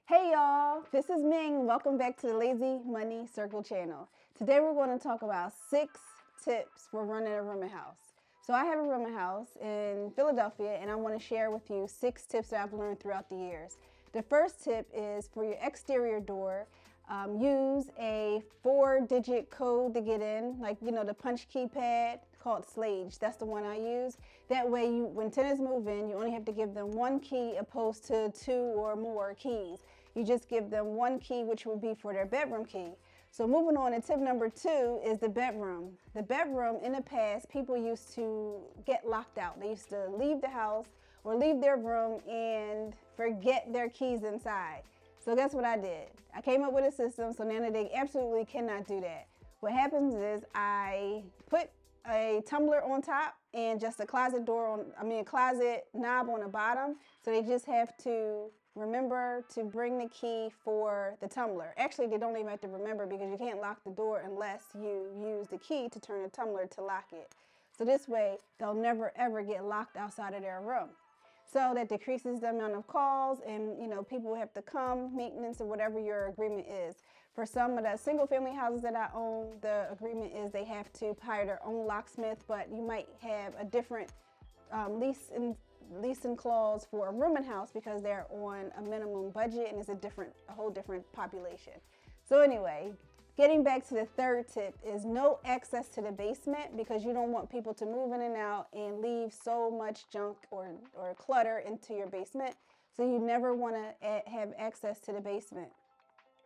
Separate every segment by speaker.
Speaker 1: Hey y'all, this is Ming. Welcome back to the Lazy Money Circle channel. Today we're going to talk about 6 tips for running a rooming house. So I have a rooming house in Philadelphia and I want to share with you 6 tips that I've learned throughout the years. The first tip is for your exterior door, use a 4-digit code to get in, like the punch keypad called Slage. That's the one I use. That way when tenants move in, you only have to give them 1 key opposed to 2 or more keys. You just give them 1 key, which would be for their bedroom key. So moving on to tip number 2 is the bedroom. The bedroom, in the past, people used to get locked out. They used to leave the house or leave their room and forget their keys inside. So guess what I did? I came up with a system so now that they absolutely cannot do that. What happens is I put a tumbler on top and just a closet knob on the bottom. So they just have to remember to bring the key for the tumbler. Actually, they don't even have to remember because you can't lock the door unless you use the key to turn the tumbler to lock it. So this way, they'll never ever get locked outside of their room. So that decreases the amount of calls and people have to come, maintenance, or whatever your agreement is. For some of the single family houses that I own, the agreement is they have to hire their own locksmith, but you might have a different leasing clause for a rooming house because they're on a minimum budget and it's a whole different population. So anyway, getting back to the third tip is no access to the basement because you don't want people to move in and out and leave so much junk or clutter into your basement. So you never want to have access to the basement.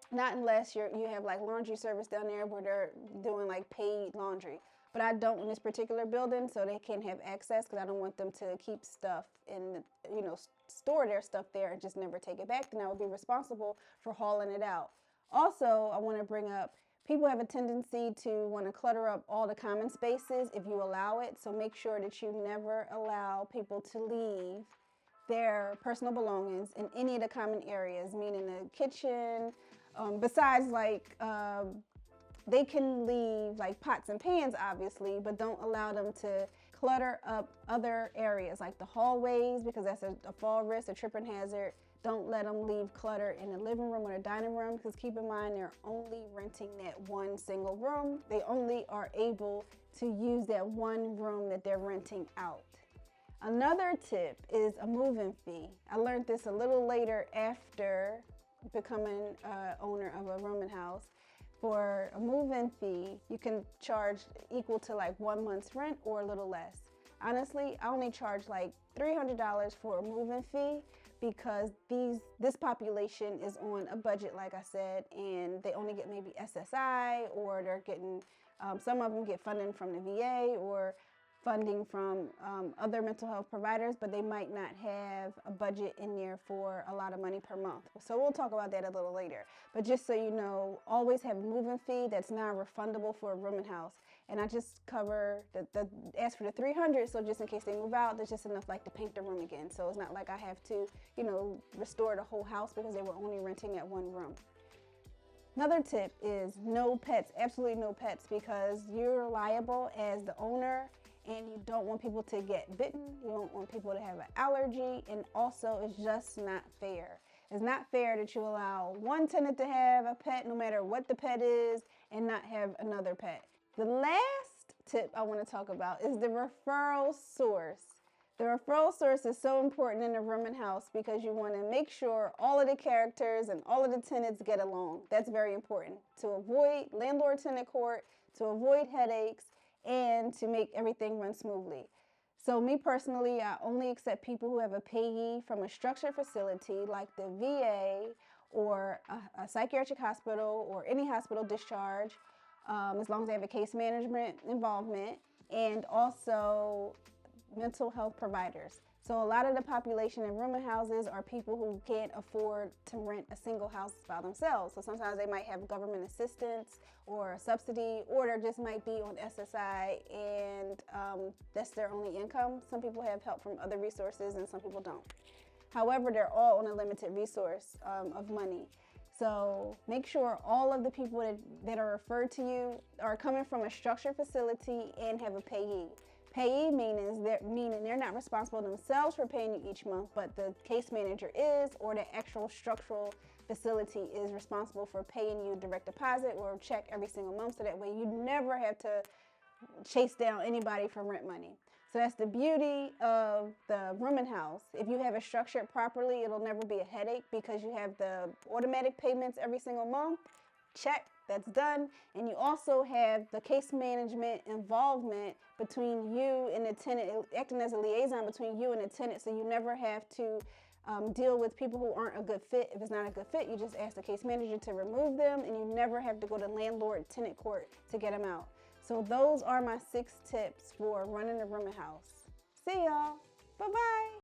Speaker 1: Not unless you have like laundry service down there where they're doing like paid laundry. But I don't in this particular building, so they can't have access because I don't want them to keep stuff and store their stuff there and just never take it back. Then I would be responsible for hauling it out. Also, I want to bring up, people have a tendency to want to clutter up all the common spaces if you allow it. So make sure that you never allow people to leave their personal belongings in any of the common areas, meaning the kitchen. Besides, they can leave like pots and pans, obviously, but don't allow them to clutter up other areas like the hallways because that's a fall risk, a tripping hazard. Don't let them leave clutter in the living room or the dining room because keep in mind they're only renting that one single room. They only are able to use that one room that they're renting out. Another tip is a move-in fee. I learned this a little later after becoming owner of a rooming house. For a move-in fee, you can charge equal to like 1 month's rent or a little less. Honestly, I only charge like $300 for a move-in fee because this population is on a budget, like I said, and they only get maybe SSI or they're getting, some of them get funding from the VA or funding from other mental health providers, but they might not have a budget in there for a lot of money per month. So we'll talk about that a little later. But just so you know, always have a move-in fee that's non-refundable for a rooming house. And I just cover ask for the $300, so just in case they move out, there's just enough like to paint the room again. So it's not like I have to, restore the whole house because they were only renting that one room. Another tip is no pets, absolutely no pets, because you're liable as the owner and you don't want people to get bitten, you don't want people to have an allergy, and also it's just not fair. It's not fair that you allow one tenant to have a pet no matter what the pet is and not have another pet. The last tip I want to talk about is the referral source. The referral source is so important in a rooming house because you want to make sure all of the characters and all of the tenants get along. That's very important to avoid landlord-tenant court, to avoid headaches, and to make everything run smoothly. So me personally, I only accept people who have a payee from a structured facility like the VA or a psychiatric hospital or any hospital discharge, as long as they have a case management involvement, and also mental health providers. So a lot of the population in rooming houses are people who can't afford to rent a single house by themselves. So sometimes they might have government assistance or a subsidy, or they just might be on SSI and that's their only income. Some people have help from other resources and some people don't. However, they're all on a limited resource of money. So make sure all of the people that are referred to you are coming from a structured facility and have a payee. Payee meaning they're not responsible themselves for paying you each month, but the case manager is, or the actual structural facility is responsible for paying you direct deposit or check every single month, so that way you never have to chase down anybody for rent money. So that's the beauty of the rooming house. If you have it structured properly, it'll never be a headache because you have the automatic payments every single month. Check, that's done. And you also have the case management involvement between you and the tenant, acting as a liaison between you and the tenant, so you never have to deal with people who aren't a good fit. If it's not a good fit, you just ask the case manager to remove them, and you never have to go to landlord-tenant court to get them out. So those are my 6 tips for running a rooming house. See y'all. Bye-bye.